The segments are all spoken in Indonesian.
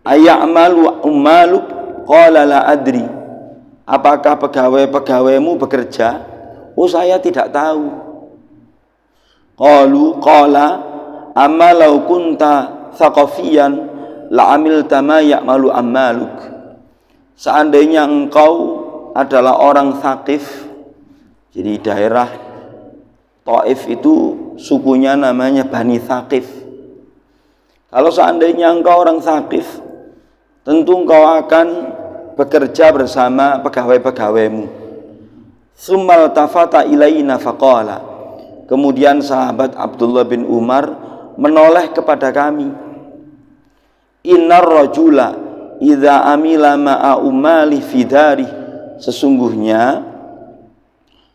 Ayamalu ummaluk? Qala la adri. Apakah pegawai-pegawaimu bekerja? Oh, saya tidak tahu. Qala amma law kunta thaqafiyan la amilta ma ya'malu ammaluk. Seandainya engkau adalah orang Thaqif, jadi daerah Taif itu sukunya namanya Bani Thaqif. Kalau seandainya engkau orang Thaqif, tentu engkau akan bekerja bersama pegawai-pegawaimu. Tsummal tafata ilaina faqala. Kemudian sahabat Abdullah bin Umar menoleh kepada kami. Innar rajula idza amila ma'a umali fi dari. Sesungguhnya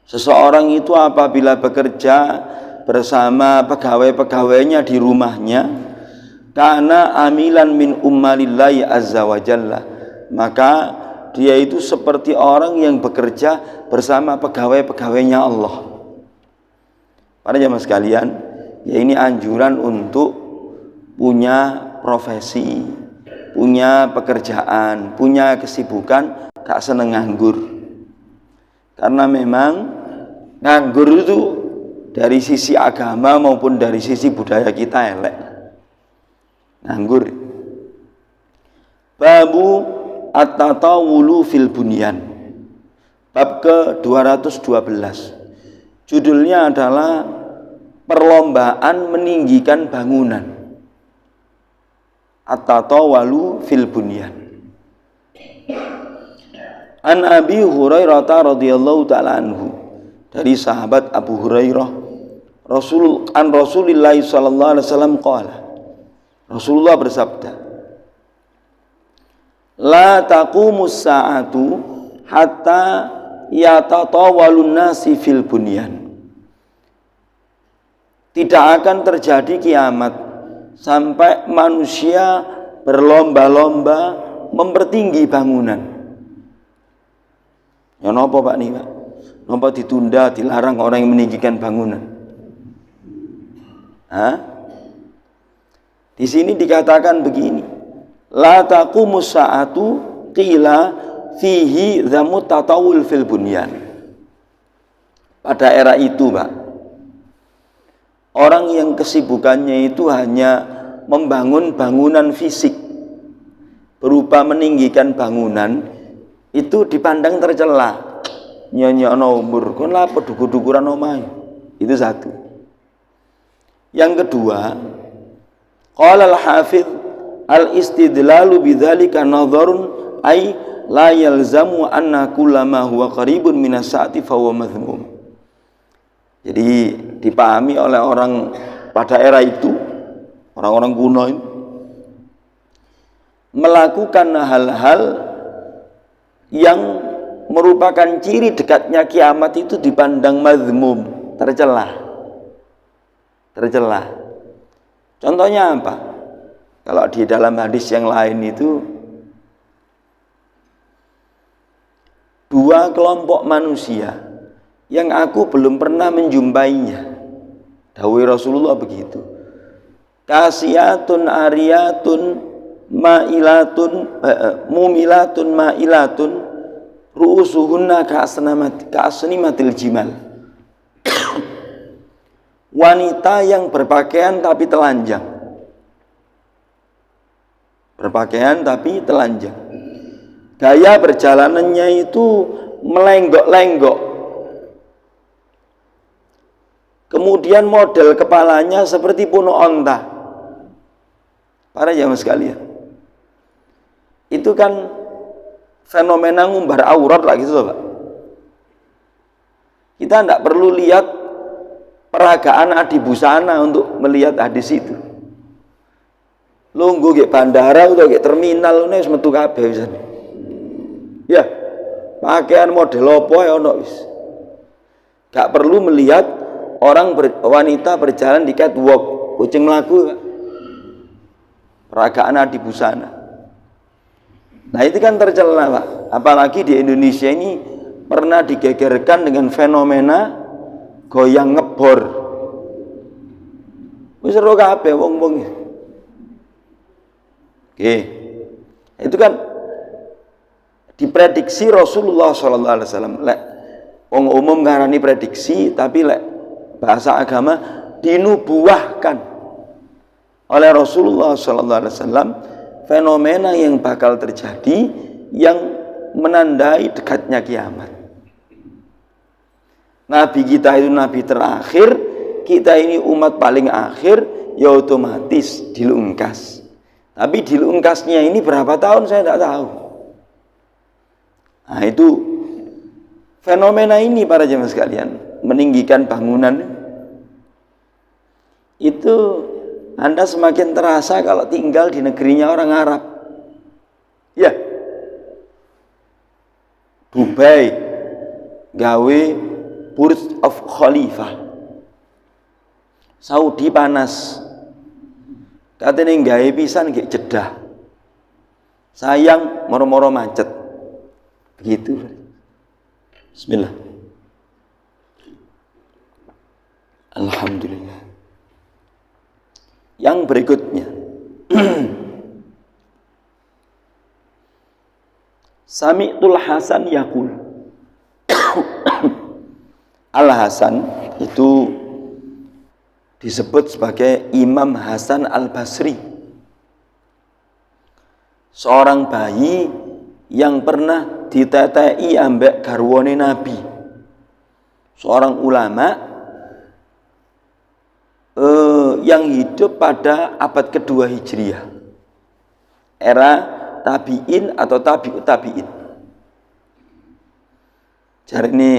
seseorang itu apabila bekerja bersama pegawai-pegawainya di rumahnya, kana amilan min ummalillahi azza wa jalla, maka dia itu seperti orang yang bekerja bersama pegawai-pegawainya Allah. Para jamaah sekalian, ya ini anjuran untuk punya profesi, punya pekerjaan, punya kesibukan, gak seneng nganggur. Karena memang nganggur itu dari sisi agama maupun dari sisi budaya kita elek. Nganggur. Babu at-tatawulu fil bunyan. Bab ke-212. Judulnya adalah perlombaan meninggikan bangunan. At-tatawalu fil bunyan. An Abi Hurairah radhiyallahu ta'ala anhu, dari sahabat Abu Hurairah, Rasulullah sallallahu alaihi wasallam qala, Rasulullah bersabda, la taqumus sa'atu hatta yatatawalun nasi fil bunyan. Tidak akan terjadi kiamat sampai manusia berlomba-lomba mempertinggi bangunan. Ya napa Pak nih Pak? Napa ditunda, dilarang orang yang meninggikan bangunan? Hah? Di sini dikatakan begini, la taqumus sa'atu qila fihi dhamut tatawul fil bunyan. Pada era itu Pak, orang yang kesibukannya itu hanya membangun bangunan fisik berupa meninggikan bangunan, itu dipandang tercela. Nyonya umur kon lah dukur-dukuran omah. Itu satu. Yang kedua, qala al-hafidz al-istidlalu bidzalika nadharun ay la yalzamu anna kullama huwa qaribun minas sa'ati fa huwa madhmum. Jadi dipahami oleh orang pada era itu, orang-orang kuno itu melakukan hal-hal yang merupakan ciri dekatnya kiamat itu dipandang mazmum, tercela. Contohnya apa? Kalau di dalam hadis yang lain itu, dua kelompok manusia yang aku belum pernah menjumpainya. Dawai Rasulullah begitu. Kasiyatun ariyatun ma'ilatun mumilatun ma'ilatun ru'usuhunna ka'asnimatil jimal. Wanita yang berpakaian tapi telanjang. Berpakaian tapi telanjang. Gaya perjalanannya itu melenggok-lenggok. Kemudian model kepalanya seperti puno onta. Para jamaah sekalian, itu kan fenomena ngumbar aurat lah gitu loh Pak. Kita tidak perlu lihat peragaan adibusana untuk melihat hadis itu. Lungguh ke bandara atau ke terminal ini wis metu kabeh pisan. Ya, pakaian model apa ya ono wis. Gak perlu melihat wanita berjalan di catwalk, kucing melaku, peragaan adibusana. Nah itu kan tercela Pak. Apalagi di Indonesia ini pernah digegerkan dengan fenomena goyang ngebor. Wis seru kabeh wong-wong. Oke. Itu kan diprediksi Rasulullah sallallahu alaihi wasallam. Lek wong umum ngarani prediksi, tapi lek bahasa agama dinubuahkan oleh Rasulullah sallallahu alaihi wasallam fenomena yang bakal terjadi yang menandai dekatnya kiamat. Nabi kita itu nabi terakhir, kita ini umat paling akhir, ya otomatis dilungkas. Tapi dilungkasnya ini berapa tahun saya tidak tahu. Nah itu fenomena ini para jemaah sekalian, meninggikan bangunan itu Anda semakin terasa kalau tinggal di negerinya orang Arab. Ya, Dubai gawe Burj of Khalifah, Saudi panas, katanya gawe pisan kayak Jeddah, sayang moro-moro macet, begitu. Bismillah. Alhamdulillah. Yang berikutnya Sami'tul Hasan yaqul. Al-Hasan itu disebut sebagai Imam Hasan Al-Basri, seorang bayi yang pernah ditetei ambek garwane Nabi, seorang ulama yang hidup pada abad kedua Hijriah, era tabi'in atau tabi'ut tabi'in. Jadi ini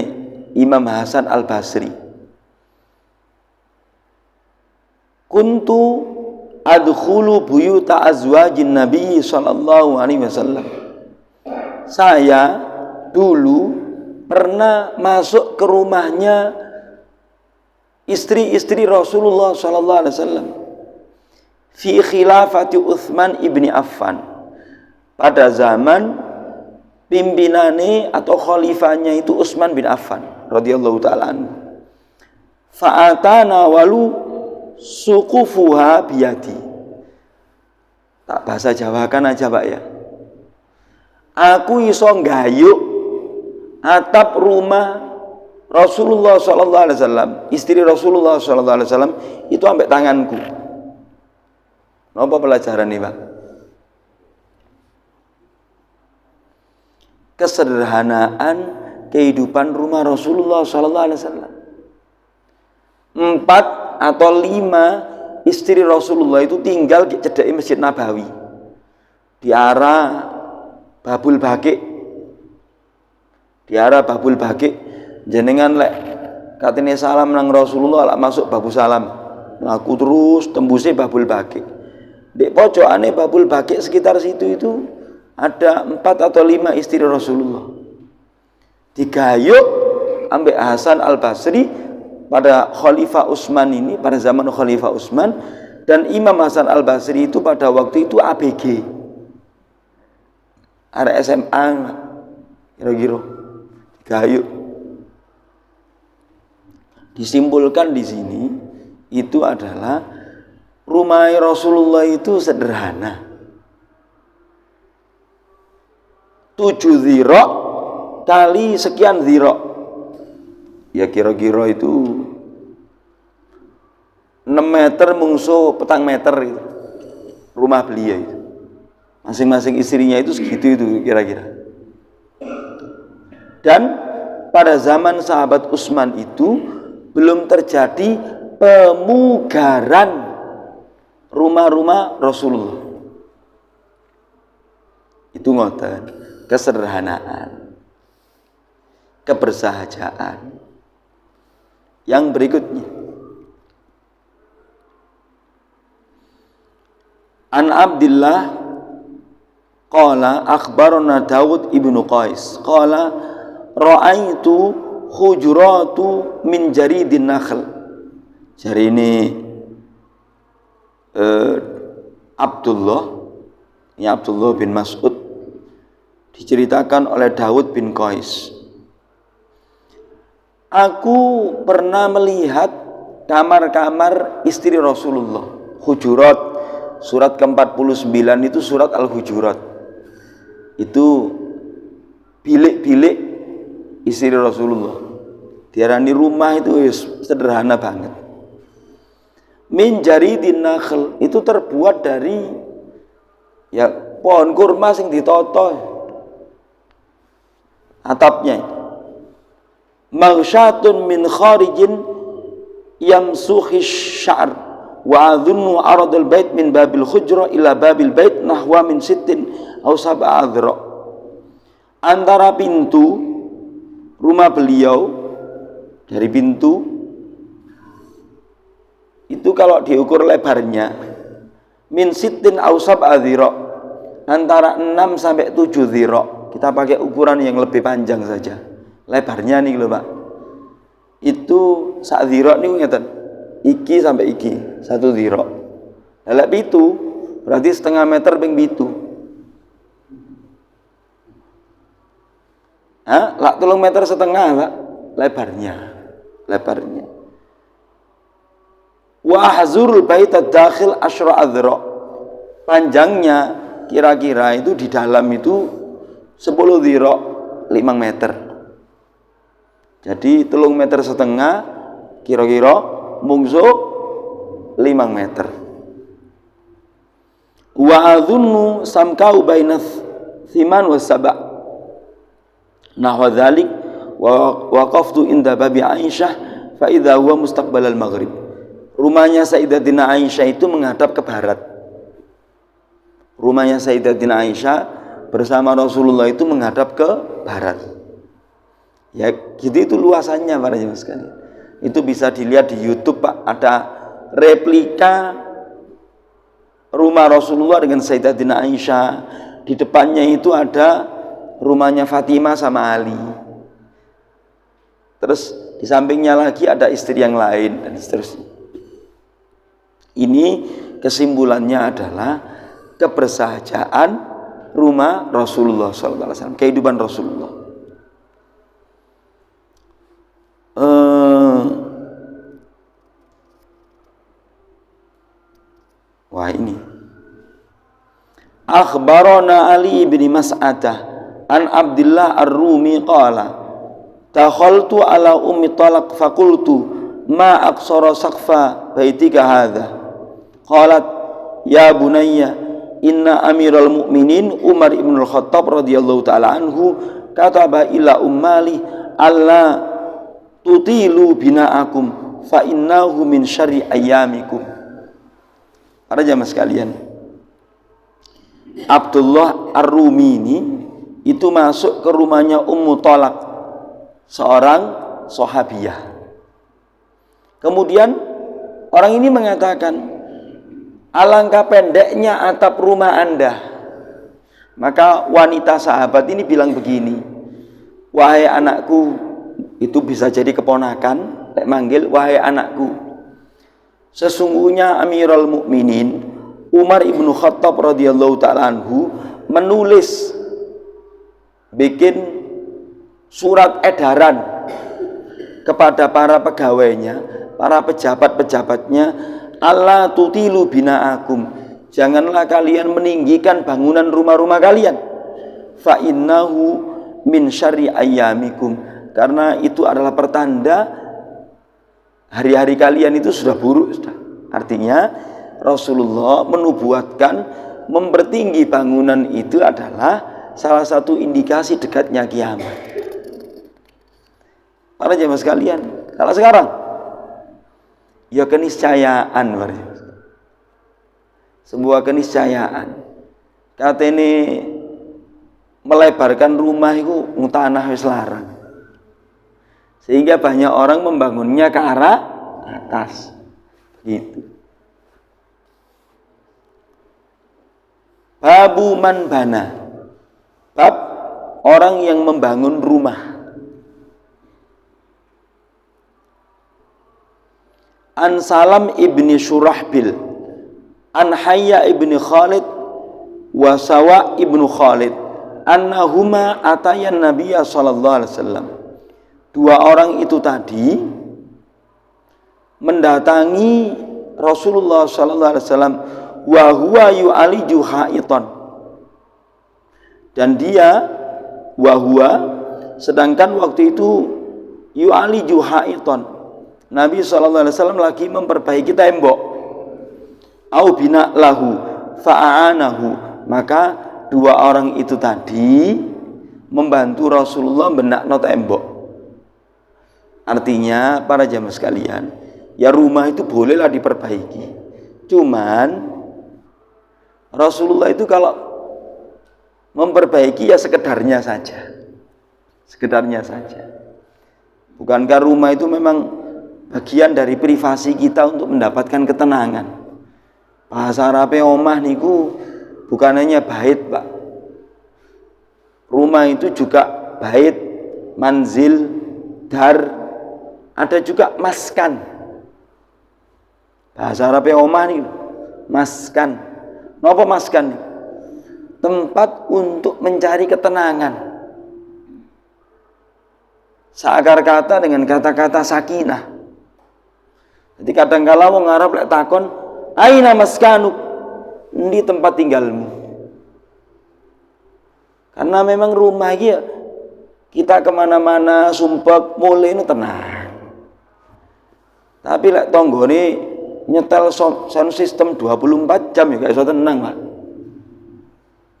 Imam Hasan Al-Basri. Kuntu adkhulu buyuta azwajin Nabi sallallahu alaihi wasallam. Saya dulu pernah masuk ke rumahnya istri-istri Rasulullah sallallahu alaihi wasallam fi khilafati Utsman ibni Affan, pada zaman pimpinane atau khalifahnya itu Utsman bin Affan radhiyallahu ta'ala anhu. Fa'atana walu suqufuha biyadi. Tak bahasa Jawakan aja Pak ya. Aku iso nggayuk atap rumah Rasulullah sallallahu alaihi wasallam, istri Rasulullah sallallahu alaihi wasallam itu ambek tanganku. Napa pelajaran nih, Pak? Kesederhanaan kehidupan rumah Rasulullah sallallahu alaihi wasallam. 4 atau 5 istri Rasulullah itu tinggal di cedeki Masjid Nabawi, di arah Babul Baqi. Di arah Babul Baqi jenengan lek katene salam nang Rasulullah lak masuk Babul Salam, laku terus tembusnya Babul Baqi. Di pojokane Babul Baqi sekitar situ itu ada 4 atau 5 istri Rasulullah. Digayuk ambek Hasan Al-Basri pada Khalifah Utsman ini, pada zaman Khalifah Utsman, dan Imam Hasan Al-Basri itu pada waktu itu ABG, ada SMA kira-kira. Digayuk. Disimpulkan di sini itu adalah rumah Rasulullah itu sederhana. 7 zira kali sekian zira, ya kira-kira itu 6 meter mungsu petang meter itu rumah beliau itu. Masing-masing istrinya itu segitu itu kira-kira. Dan pada zaman sahabat Utsman itu belum terjadi pemugaran rumah-rumah Rasulullah. Itu ngoten, kesederhanaan, kebersahajaan. Yang berikutnya, An Abdillah qala akhbarana Dawud ibnu Qais qala ra'aitu hujuratu min jaridin nakhl. Jadi ini Abdullah bin Mas'ud diceritakan oleh Dawud bin Qais. Aku pernah melihat kamar-kamar istri Rasulullah. Hujurat, surat ke-49 itu surat Al-Hujurat. itu bilik-bilik istri Rasulullah. Diarani rumah itu sederhana banget. Min jaridin nakhl, itu terbuat dari ya pohon kurma sing ditoto atapnya. Maghsyatun min kharijin yamsuhi syar wa adhunnu aradul bait min babil hujra ila babil bait nahwa min sittin aw sab'a adhra. Antara pintu rumah beliau, dari pintu itu kalau diukur lebarnya min sittin aw sab'a adhra, antara 6 sampai 7 dhira. Kita pakai ukuran yang lebih panjang saja. Lebarnya nih lho Pak, itu sak dhira niku ngeten, iki sampai iki 1 dhira. Lek pitu berarti setengah meter ping pitu. Lak 3,5 meter Pak lebarnya. Wa ahzurul bait ad-dakhil asyra adhra. Panjangnya kira-kira itu di dalam itu 10 dhira, 5 meter. Jadi 3,5 meter kira-kira mungsu 5 meter. Wa adhunnu samkau bainath thiman was saba'. Nahwa dzalik wa waqaftu inda babi Aisyah fa idza huwa mustaqbal al-maghrib. Rumahnya Sayyidatina Aisyah itu menghadap ke barat. Rumahnya Sayyidatina Aisyah bersama Rasulullah itu menghadap ke barat. Ya gitu itu luasannya para jemaah sekalian. Itu bisa dilihat di YouTube Pak, ada replika rumah Rasulullah dengan Sayyidatina Aisyah. Di depannya itu ada rumahnya Fatimah sama Ali. Terus di sampingnya lagi ada istri yang lain dan seterusnya. Ini kesimpulannya adalah kebersahajaan rumah Rasulullah SAW, kehidupan Rasulullah. Wah ini akhbarana Ali bin Mas'adah an Abdullah Ar-Rumi qala takhaltu ala ummi talaq faqultu ma aqsara saqfa baitika hadha qalat ya bunayya inna amiral mu'minin Umar ibn al-Khattab radhiyallahu ta'ala anhu kataba ila ummali alla tutilu bina'akum fa innahu min syarri ayyamikum. Para jamaah sekalian, Abdullah Ar-Rumi ini itu masuk ke rumahnya Ummu Talaq, seorang sahabiyah. Kemudian orang ini mengatakan, alangkah pendeknya atap rumah Anda. Maka wanita sahabat ini bilang begini, wahai anakku, itu bisa jadi keponakan, manggil wahai anakku, sesungguhnya Amirul Mukminin Umar ibnu Khattab radhiyallahu ta'ala anhu menulis, bikin surat edaran kepada para pegawainya, para pejabat-pejabatnya, alla tutilu bina'akum, janganlah kalian meninggikan bangunan rumah-rumah kalian, fa innahu min syarri ayyamikum, karena itu adalah pertanda hari-hari kalian itu sudah buruk sudah. Artinya Rasulullah menubuatkan mempertinggi bangunan itu adalah salah satu indikasi dekatnya kiamat. Para jemaah sekalian, kalau sekarang ya keniscayaan, sebuah keniscayaan. Kata ini melebarkan rumah itu tanah wis larang, sehingga banyak orang membangunnya ke arah atas gitu. Babu man bana, bab orang yang membangun rumah. An Salam ibni Surahbil, an Hayya ibni Khalid, wa Sawa ibnu Khalid, annahuma atayan Nabiya sallallahu alaihi wasallam. Dua orang itu tadi mendatangi Rasulullah sallallahu alaihi wasallam wa huwa yu'aliju haitan, dan dia wahwa, sedangkan waktu itu yu'aliju haiton, Nabi SAW lagi memperbaiki tembok, au bina lahu fa'anahu, maka dua orang itu tadi membantu Rasulullah benakno tembok. Artinya para jamaah sekalian, ya rumah itu bolehlah diperbaiki, cuman Rasulullah itu kalau memperbaiki ya sekedarnya saja. Sekedarnya saja. Bukankah rumah itu memang bagian dari privasi kita untuk mendapatkan ketenangan? Bahasa Arabnya omah niku bukan hanya bait, Pak. Rumah itu juga bait, manzil, dar, ada juga maskan. Bahasa Arabnya omah niku maskan. Napa maskan? Tempat untuk mencari ketenangan. Seakar kata dengan kata-kata sakinah. Jadi kadang-kala wong Arab lek takon, "Aina maskanuk?" Di tempat tinggalmu. Karena memang rumah iki kita kemana-mana sumpek mulai ini tenang. Tapi lek tonggone nyetel sound system 24 jam ya gak iso tenang, Pak.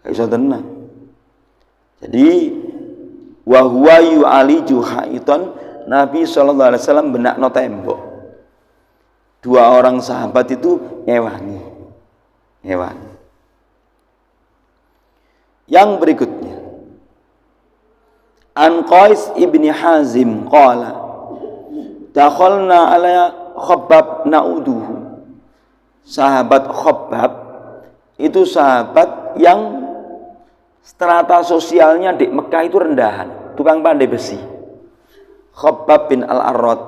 Gak iso tenang. Jadi wa huwa yu'aliju haiton, Nabi SAW benakno tembok. Dua orang sahabat itu ngewangi. Yang berikutnya, An Qais ibni Hazim qala dakhalna ala Khabbab na'uduhu. Sahabat Khabbab itu sahabat yang strata sosialnya di Mekah itu rendahan, tukang pandai besi. Khabbab bin Al-Arrad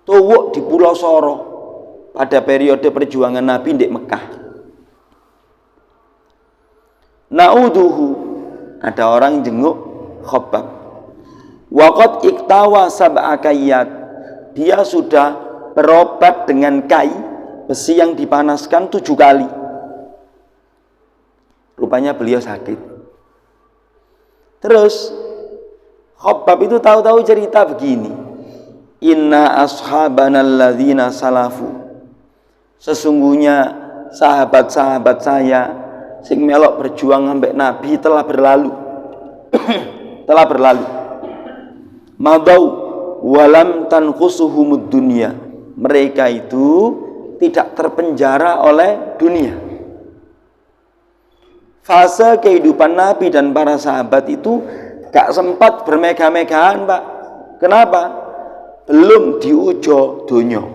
tuwuk di Pulau Soro pada periode perjuangan Nabi di Mekah. Na'uduhu, ada orang jenguk Khabbab. Waqad iktawa sab'a kayyat, dia sudah berobat dengan kai besi yang dipanaskan 7 kali. Rupanya beliau sakit. Terus Khabbab itu tahu-tahu cerita begini, inna ashabana alladzina salafu, sesungguhnya sahabat-sahabat saya sing melok berjuang sampai Nabi telah berlalu. Telah berlalu. Madau walam tanqusuhumud dunya, mereka itu tidak terpenjara oleh dunia. Fase kehidupan Nabi dan para sahabat itu gak sempat bermegah-megahan, Pak. Kenapa? Belum diujo dunia.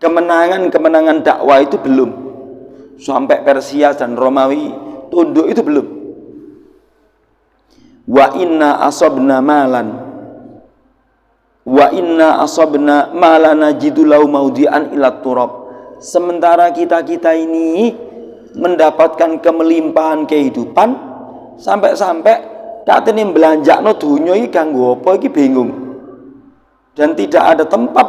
Kemenangan-kemenangan dakwah itu belum. Sampai Persia dan Romawi tunduk itu belum. Wa inna asabna malana jidulau maudian ila turab. Sementara kita ini mendapatkan kemelimpahan kehidupan sampai katene belanjakno donya iki kanggo apa iki bingung. Dan tidak ada tempat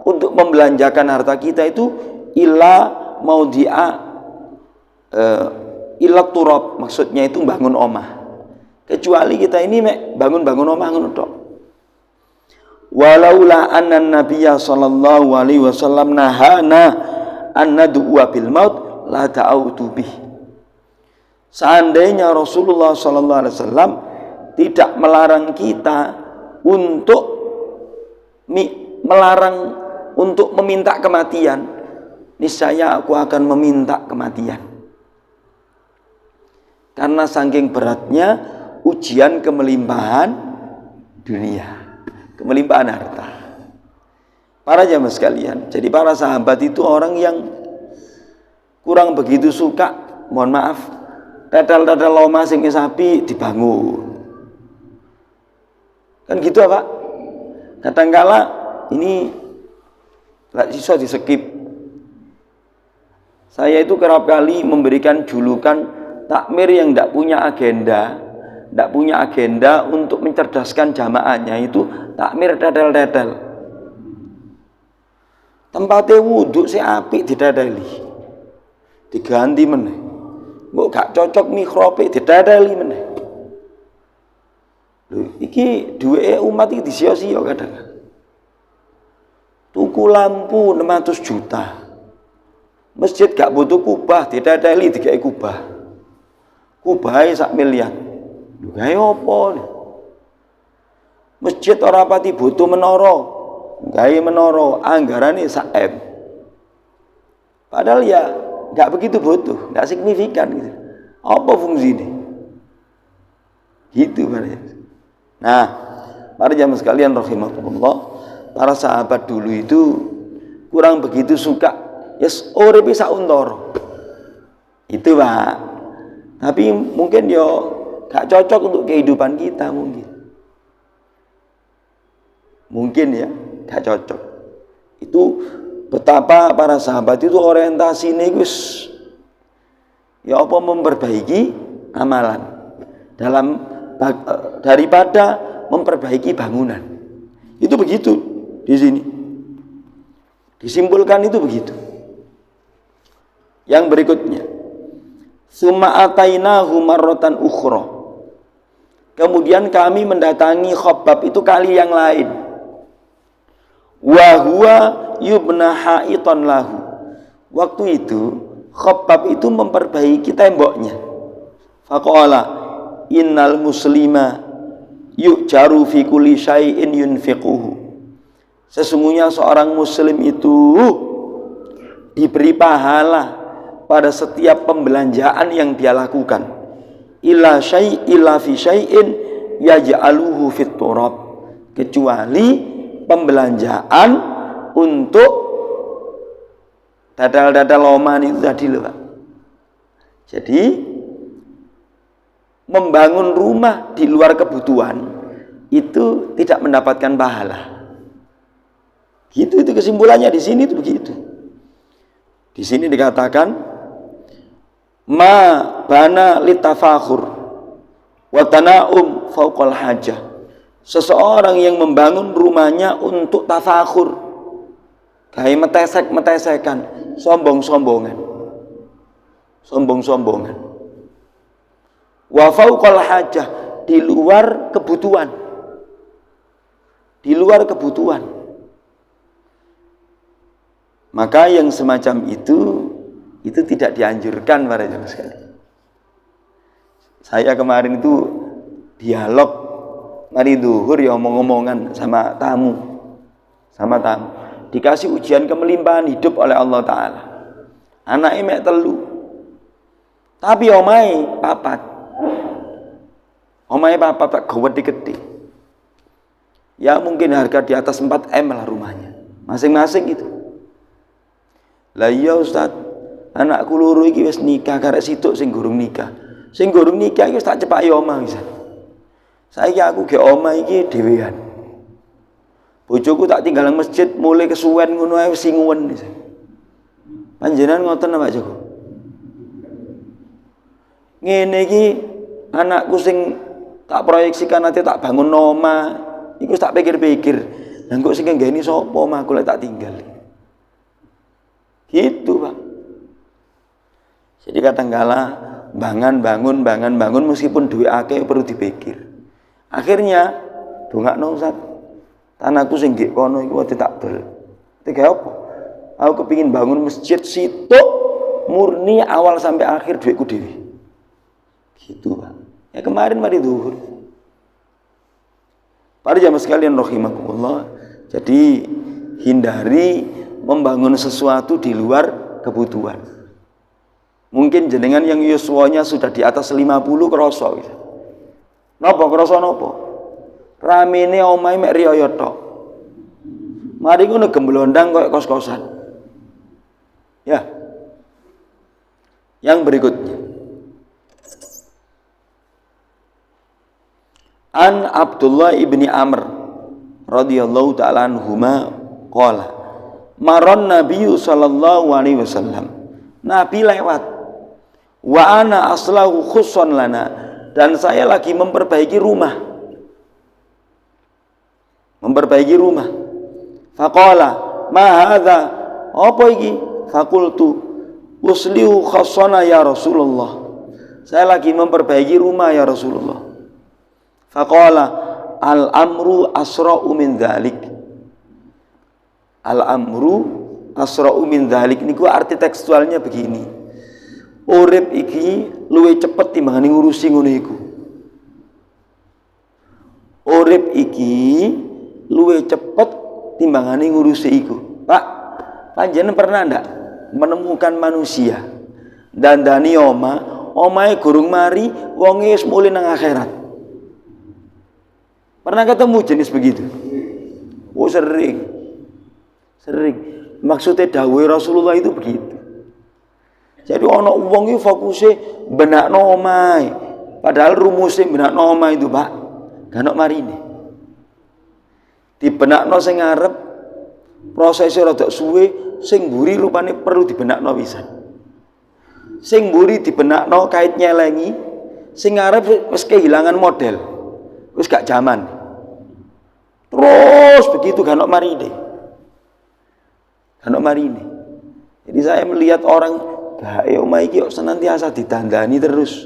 untuk membelanjakan harta kita itu illa maudia ila turab, maksudnya itu bangun omah. Kecuali kita ini bangun omah ngono tok. Walaula anna nabiyya sallallahu alaihi wasallam nahana an nad'u bil maut la ta'autu bih. Seandainya Rasulullah sallallahu alaihi wasallam tidak melarang kita untuk meminta kematian, niscaya aku akan meminta kematian. Karena saking beratnya ujian kemelimpahan dunia, kemelimpahan harta. Para jamaah sekalian, jadi para sahabat itu orang yang kurang begitu suka, mohon maaf, tetel-tetel loma sing sapi dibangun. Kan gitu Pak. Kadangkala ini gak bisa di-skip. Saya itu kerap kali memberikan julukan takmir yang tidak punya agenda untuk mencerdaskan jamaahnya, itu takmir tetel-tetel. Tempatnya wudhu si apik didadali, diganti meneh. Mbok gak cocok mikrobe didadali meneh. Lho, iki duweke umat iki disia-sia kadang. Tuku lampu 600 juta. Masjid gak butuh kubah, didadali digawe kubah. Kubahe sak miliar. Lho gawe apa? Masjid ora pati butuh menara. Gawe menara, anggarane sak M. Padahal ya gak begitu butuh, gak signifikan gitu. Apa fungsinya? Gitu barangnya. Nah, para jamaah sekalian rahimakumullah, para sahabat dulu itu kurang begitu suka yes uripe sauntara. Itu, Pak. Tapi mungkin yo gak cocok untuk kehidupan kita mungkin. Mungkin ya, gak cocok. Itu betapa para sahabat itu orientasinya wis ya apa memperbaiki amalan daripada memperbaiki bangunan. Itu begitu di sini. Disimpulkan itu begitu. Yang berikutnya, summa atainahu marratan ukhra. Kemudian kami mendatangi Khabbab itu kali yang lain. Wa huwa yubna haitan lahu. Waktu itu Khabbab itu memperbaiki temboknya. Faqala innal muslima yu'jaru fi kulli syai'in yunfiquhu. Sesungguhnya seorang muslim itu diberi pahala pada setiap pembelanjaan yang dia lakukan. Illa fi syai'in yaj'aluhu fit turab. Kecuali pembelanjaan untuk dadal-dadal oman itu tadi loh, Pak. Jadi membangun rumah di luar kebutuhan itu tidak mendapatkan pahala. Gitu itu kesimpulannya di sini itu begitu. Di sini dikatakan ma bana litafakhur wa tana'um fauqal hajah. Seseorang yang membangun rumahnya untuk tafakhur, kayak metesek-metesekan, sombong-sombongan. Sombong-sombongan. Wa fauqal hajah, di luar kebutuhan. Di luar kebutuhan. Maka yang semacam itu tidak dianjurkan para jemaah sekalian. Saya kemarin itu dialog mari duhur ya omong-omongan sama tamu. Dikasih ujian kemelimpahan hidup oleh Allah Ta'ala. Anaknya mek telu. Tapi omai papat. Omai papat tak gede. Ya mungkin harga di atas 4M lah rumahnya. Masing-masing gitu. Lah iya Ustaz, anakku loro iki wis nikah karek situk sing gurung nikah. Sing gurung nikah iki wis tak cepaki omah wis. Saiki aku ge omah iki dhewean. Bojoku tak tinggal nang masjid mulai kesuwen ngono ae wis singuwen. Panjenengan ngoten Pak Joko. Ngene iki anakku sing tak proyeksikan nanti tak bangun omah, iku tak pikir-pikir. Lah kok sing nggeni sapa omahku lek tak tinggal. Gitu, Pak. Jadi kadang-kala bangun meskipun duit akeh perlu dipikir. Akhirnya dongakno Ustaz. Tanahku sing nggih kono iku tak dol. Tiga apa? Aku kepingin bangun masjid situ murni awal sampai akhir duitku dhewe. Gitu, Pak. Ya kemarin mari zuhur. Para jamaah sekalian rahimakumullah. Jadi hindari membangun sesuatu di luar kebutuhan. Mungkin jenengan yang yuswanya sudah di atas 50 kroso. Napa kroso napa? Ramene omahe mek riyo tok. Mari ngono gemblondang koyo kos-kosan. Ya. Yang berikutnya. An Abdullah ibni Amr radhiyallahu ta'ala anhuma qala maron Nabi sallallahu alaihi wasallam. Nabi lewat. Wa ana aslahu khusson lana, dan saya lagi memperbaiki rumah. Faqala ma hadza? Apa iki? Faqultu uslihu khassana ya Rasulullah. saya lagi memperbaiki rumah ya Rasulullah. Faqala al-amru asra'u min dzalik. Al-amru asra'u min dzalik niku arti tekstualnya begini. Urip iki luwih cepet timbangane ngurusi ngono iku. Urip iki luwih cepet timbangane ngurusi iku. Pak, panjenengan pernah ndak menemukan manusia dandani omahe gurung mari wonge wis mulih nang akhirat? Pernah ketemu jenis begitu? Oh sering. Maksudnya dawuh Rasulullah itu begitu. Jadi ana wong iki fokuse benakno omahe. Padahal rumusé benakno omahe itu, Pak, gak ono marine. Dibenakno sing ngarep, prosesnya rada suwe, sing mburi rupane perlu dibenakno pisan. Sing mburi dibenakno kait nyelengi, sing ngarep wis kehilangan model. Wis gak zaman. Terus begitu gak ono marine. Gak ono marine. Jadi saya melihat orang gawe omah iki kok senantiasa ditandani terus.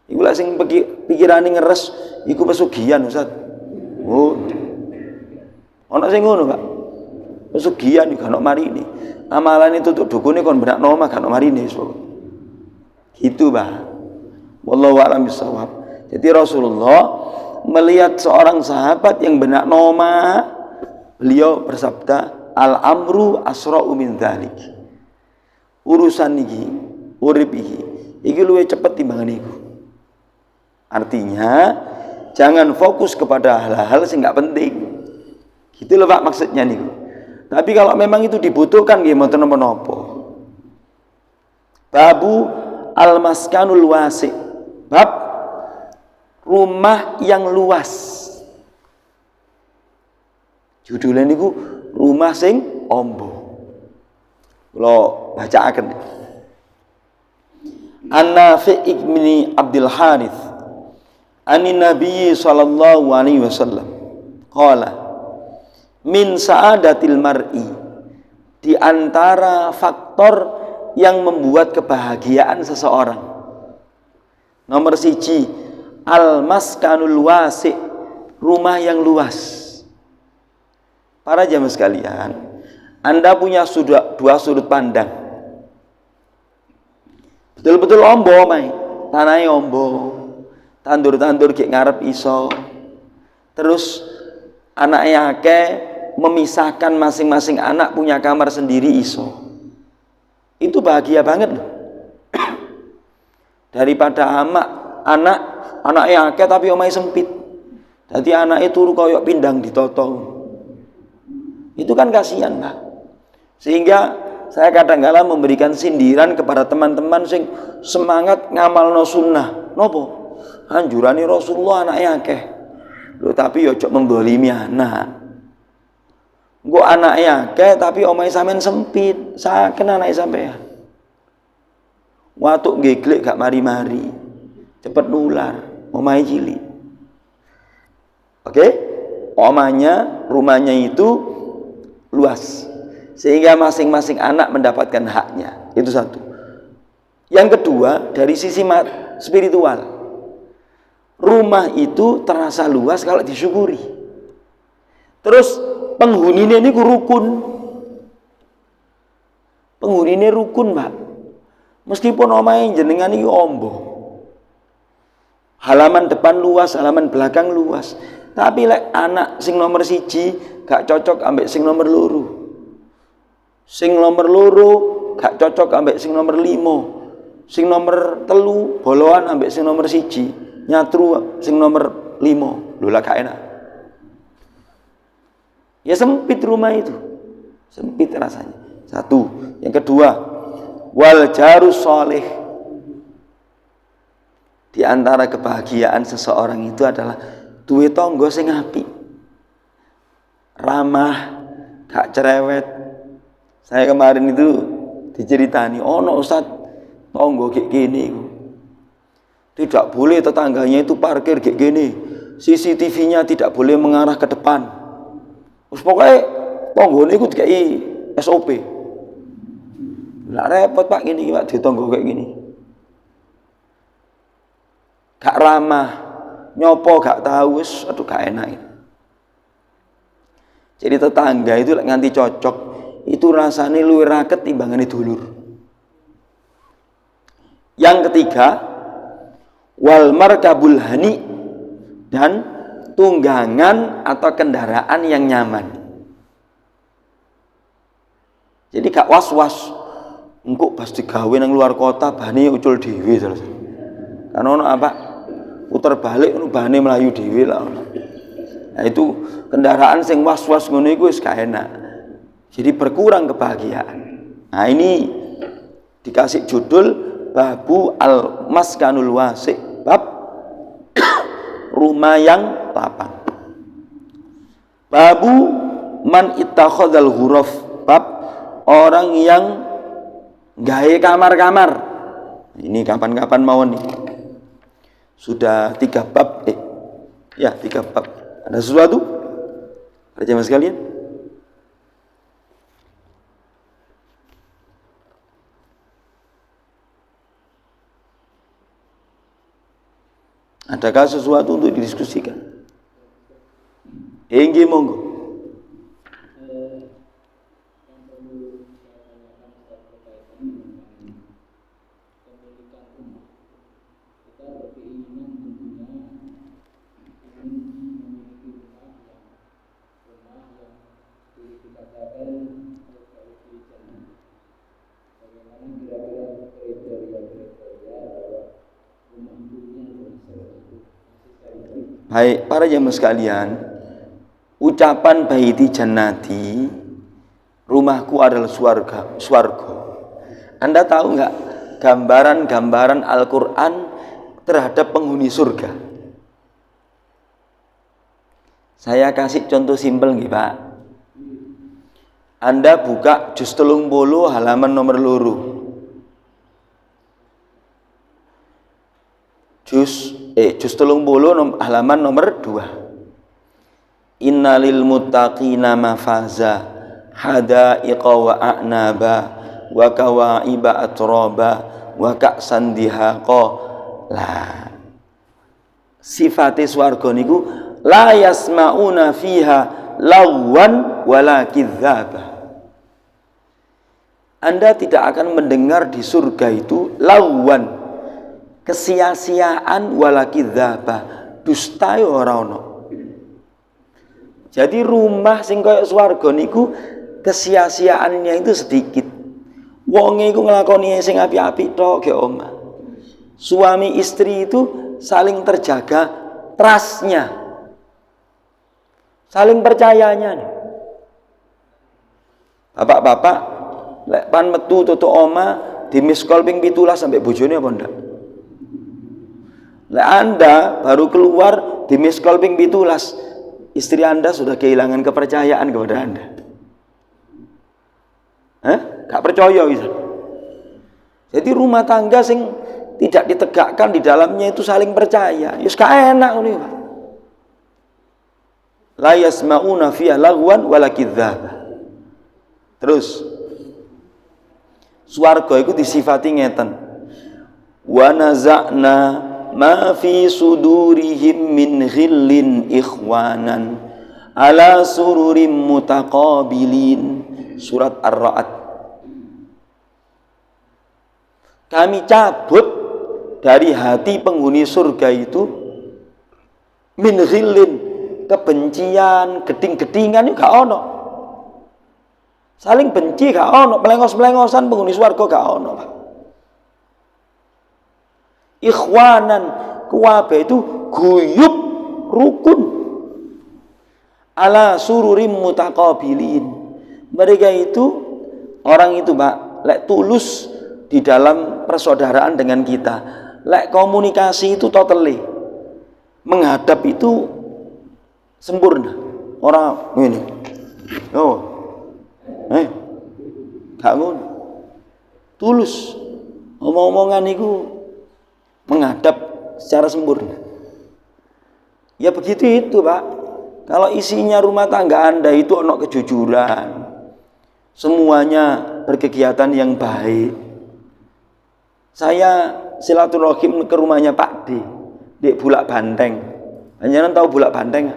Iku lek sing pikirane ngeres iku pesugihan, Ustaz. Oh. Ana sing ngono, Pak. Pesugihan iki gak ono marine. Amalan itu tutuk dukune kon benakno omah gak ono marine wis. Gitu, Pak. Wallahu a'lam bishawab. Jadi Rasulullah melihat seorang sahabat yang benakno omah, beliau bersabda, al-amru asra'u min dzalik. Urusan iki, urip iki luwih cepet timbangan iku. Artinya, jangan fokus kepada hal-hal sing gak penting. Gitu loh Pak maksudnya niku. Tapi kalau memang itu dibutuhkan nggih mboten napa-napa. Babu al-maskanul wasi'. Bab rumah yang luas. Judulnya niku rumah sing ombo. Kula bacaaken. An-Nafi' ibn Abdul Harits Ani Nabi sallallahu alaihi wasallam qala min sa'adatil mar'i, di antara faktor yang membuat kebahagiaan seseorang, nomor 1 al-maskanul wasi', rumah yang luas. Para jamaah sekalian, Anda punya dua sudut pandang. Betul-betul ombo mai, tanahnya ombo, tandur-tandur gek ngarep iso. Terus anaknya akeh, memisahkan masing-masing anak punya kamar sendiri iso. Itu bahagia banget loh. Daripada anaknya akeh tapi omahe sempit. Jadi anaknya turu koyok pindang ditotong. Itu kan kasihan, Pak. Sehingga saya kadang-kala memberikan sindiran kepada teman-teman sing semangat ngamalno sunnah. Nopo? Anjurane Rasulullah anaknya akeh. Loh tapi yo ojo menggolimi anak. Engko anaknya akeh tapi omahe sampean sempit. Saken anake sampean. Watuk geglek gak mari-mari. Cepet nular, omahe cilik. Oke? Omahnya, rumahnya itu luas. Sehingga masing-masing anak mendapatkan haknya. Itu satu. Yang kedua, dari sisi spiritual, rumah itu terasa luas kalau disyukuri. Terus penghuninya ini rukun. Penghuninya rukun, Pak. Meskipun omahe jenengan iki ombo. Halaman depan luas, halaman belakang luas. Tapi lek anak sing nomor 1 gak cocok ambek sing nomor 2. Sing nomor 2 gak cocok ambek sing nomor 5. Sing nomor 3 boloan ambek sing nomor 1. Nyatru sing nomor 5. Lho lah gak enak. Ya sempit rumah itu. Sempit rasanya. Satu. Yang kedua, wal jarus sholih. Di antara kebahagiaan seseorang itu adalah duwe tangga sing apik. Ramah, gak cerewet. Saya kemarin itu diceritani, ono Ustaz tangga kayak gini. Tidak boleh tetangganya itu parkir kayak gini. CCTV-nya tidak boleh mengarah ke depan. Terus pokoknya tanggane iku dikai SOP. Lah repot Pak gini Pak di tangga kayak gini. gak ramah, nyopo gak tahu, aduh gak enak. Jadi tetangga itu nganti cocok, itu rasanya luwih raket timbangane dulur. Yang ketiga, wal markabul hani, dan tunggangan atau kendaraan yang nyaman. Jadi gak was-was, engko pas digawe nang luar kota bahane ucul dhewe terus. Kan ono apa? Puter balik ono bahane melayu dhewe lah ono. Nah itu kendaraan sing was-was ngono iku wis gak enak. Jadi berkurang kebahagiaan. Nah ini dikasih judul Babu al-Maskanul Wasi', bab rumah yang lapang. Babu man ittakhadzal ghuraf, bab orang yang gawe kamar-kamar. Ini kapan-kapan mawon nih. Sudah 3 bab, 3 bab. Ada sesuatu? Ada jemaah sekalian? Adakah sesuatu untuk didiskusikan? Nggih monggo. Baik, para jemaah sekalian, ucapan baiti jannati, rumahku adalah swarga. Anda tahu nggak gambaran-gambaran Al-Quran terhadap penghuni surga? Saya kasih contoh simpel nih Pak. Anda buka juz 30 halaman nomor 2. Juz 30 halaman nomor 2. Innalil muttaqina mafaza hadaiqa wa a'naba wa kawa'iba atraba wa ka'san dihaqa. Lah sifate swarga niku la yasmauna fiha lawan wala kidzaba. Anda tidak akan mendengar di surga itu lawan, kesia-siaan, wala kidzaba, dusta ora ono. Jadi rumah sing koyo swarga niku kesia-siaannya itu sedikit. Wonge iku nglakoni sing apik-apik tok ge omah. Suami istri itu saling terjaga trustnya, saling percayanya. Bapak-bapak lek pan metu tutuk omah di miss call ping 17 sampai bojone apa ndak? Lek Anda baru keluar di miss call ping 17, istri Anda sudah kehilangan kepercayaan kepada Anda. Gak percaya bisa. Jadi rumah tangga sing tidak ditegakkan di dalamnya itu saling percaya, ya gak enak ngono. La yasmauna fiha lagwan wala kidzaba. Terus swarga itu disifati ngeten. Wa naza'na ma fi sudurihim min ghillin ikhwanan ala sururim mutaqabilin. Surat Ar-Ra'd. Kami cabut dari hati penghuni surga itu min ghillin, kebencian, geding-gedingan itu gak ono. Saling benci gak ono, melengos-melengosan penghuni surga gak ono, Pak. Ikhwanan, kuwabe itu guyub rukun ala sururim mutaqabilin. Mereka itu orang itu Pak, lek tulus di dalam persaudaraan dengan kita, lek komunikasi itu totally menghadap itu sempurna. Orang ini gak ngono, tulus omong-omongan itu menghadap secara sempurna. Ya begitu itu Pak. Kalau isinya rumah tangga Anda itu ono kejujuran, semuanya berkegiatan yang baik. Saya silaturahim ke rumahnya Pak D. di Bulak Banteng. Panjenengan tahu Bulak Banteng?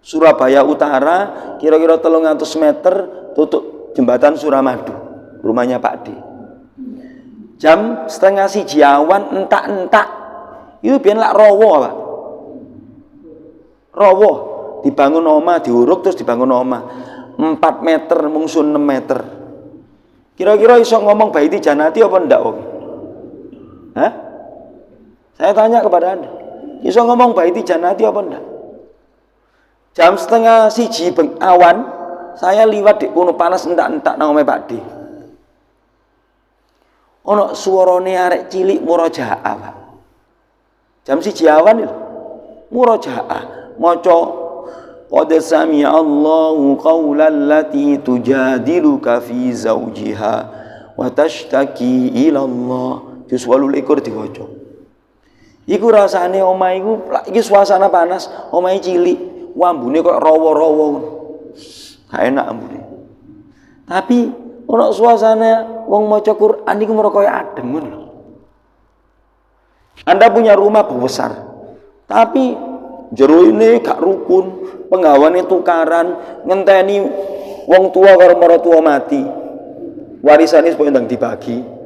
Surabaya Utara, kira-kira 300 meter tutup jembatan Suramadu, rumahnya Pak D. Jam 1:30 awan entak-entak. Itu biyen lak rowo, Pak. Rowo dibangun omah, diuruk terus dibangun omah. 4 meter mungsun 6 meter. Kira-kira iso ngomong baiti janati apa ndak, Om? Hah? Saya tanya kepada Anda. Iso ngomong baiti janati apa ndak? Jam 1:30 awan, saya liwat di kono panas entak-entak nang omahe Pak D. Ono suarane arek cilik murojaah, Pak. Jam 1 awan lho. Murojaah, maca qad sami'a Allahu qawlan lati tujadiluka fi zawjiha wa tashtaki ila Allah. Juz 28 diwaca. Iku rasane omah iku iki suasana panas, omahe cilik, wambune kok rawa-rawa. Gak enak ambune. Tapi ono suasana wong maca Quran iku mrene kaya adem ngono. Anda punya rumah besar, tapi jero ini gak rukun, penggawane tukaran, ngenteni wong tua karo maratuwa mati. Warisane supaya ndang dibagi.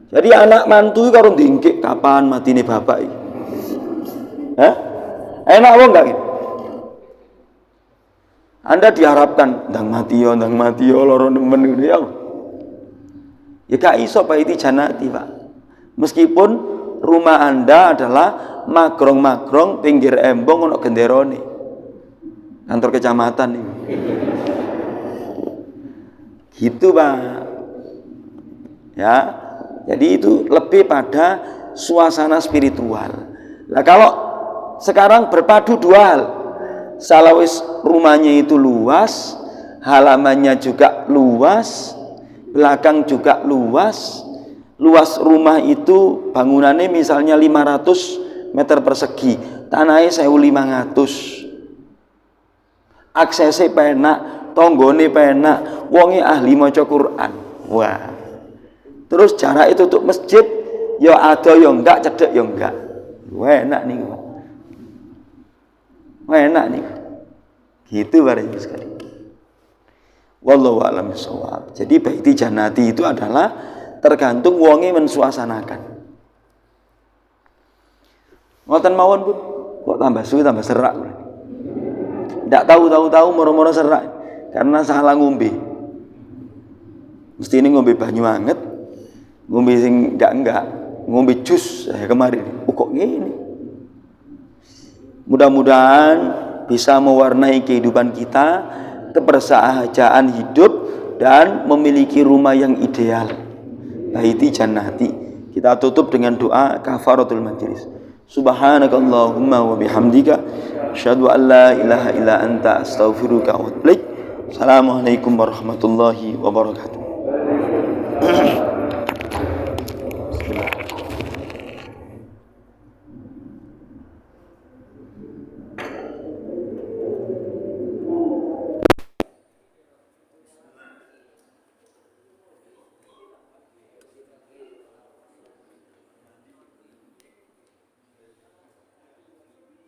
Jadi anak mantu karo ndingkik kapan matine bapak iki. Hah? Enak wong gak gitu? Anda diharapkan ndang mati yo loro nemen ngono ya. Ya gak iso baiti janati, Pak. Meskipun rumah Anda adalah magrong-magrong pinggir embong ono genderone. Kantor kecamatan ini. Gitu, Pak. Ya. Jadi itu lebih pada suasana spiritual. Nah, kalau sekarang berpadu dua hal. Salawis rumahnya itu luas, halamannya juga luas, belakang juga luas. Luas rumah itu bangunannya misalnya 500 meter persegi, tanahnya 1.500. Aksesnya penak, tonggone penak, wonge ahli maca Quran. Wah. Terus jarak itu untuk masjid, ya ada ya enggak, cedek ya enggak. Wah, enak nih, Pak. Wah, enak nih. Gitu bareng sekali. Wallahu a'lam bishawab. Jadi baiti janati itu adalah tergantung wonge mensuasanakan. Ngoten mawon, Bu. Kok tambah suwi tambah serak. Ndak tahu moro-moro serak karena salah ngombe. Mesti ini ngombe banyu anget, ngombe sing enggak, ngombe jus kemarin. Kok gini? Mudah-mudahan bisa mewarnai kehidupan kita, kebersahajaan hidup, dan memiliki rumah yang ideal. Baiti jannati. Kita tutup dengan doa kafaratul majlis. Subhanakallahumma wa bihamdika asyhadu an la ilaha illa anta astaghfiruka wa atubu ilaik. Assalamualaikum warahmatullahi wabarakatuh.